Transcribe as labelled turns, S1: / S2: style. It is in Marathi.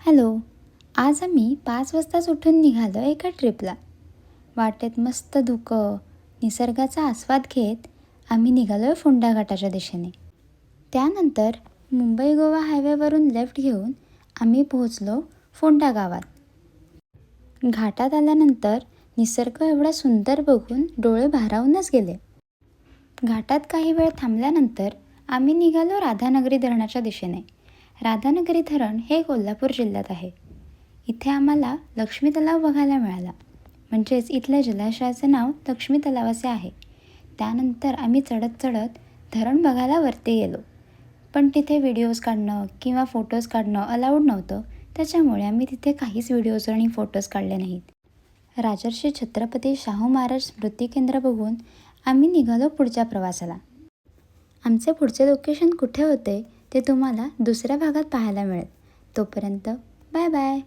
S1: हॅलो. आज आम्ही 5 वाजताच उठून निघालो एका ट्रिपला. वाटेत मस्त धुकं, निसर्गाचा आस्वाद घेत आम्ही निघालो फोंडा घाटाच्या दिशेने. त्यानंतर मुंबई गोवा हायवेवरून लेफ्ट घेऊन आम्ही पोहोचलो फोंडा गावात. घाटात आल्यानंतर निसर्ग एवढा सुंदर बघून डोळे भारावूनच गेले. घाटात काही वेळ थांबल्यानंतर आम्ही निघालो राधानगरी धरणाच्या दिशेने. राधानगरी धरण हे कोल्हापूर जिल्ह्यात आहे. इथे आम्हाला लक्ष्मी तलाव बघायला मिळाला. म्हणजेच इथल्या जलाशयाचे नाव लक्ष्मी तलाव असे आहे. त्यानंतर आम्ही चढत धरण बघायला वरती गेलो. पण तिथे व्हिडिओज काढणं किंवा फोटोज काढणं अलाउड नव्हतं. त्याच्यामुळे आम्ही तिथे काहीच व्हिडिओज आणि फोटोज काढले नाहीत. राजर्षी छत्रपती शाहू महाराज स्मृती केंद्र बघून आम्ही निघालो पुढच्या प्रवासाला. आमचे पुढचे लोकेशन कुठे होते ते तुम्हाला दुसऱ्या भागात पाहायला मिळेल. तोपर्यंत बाय बाय.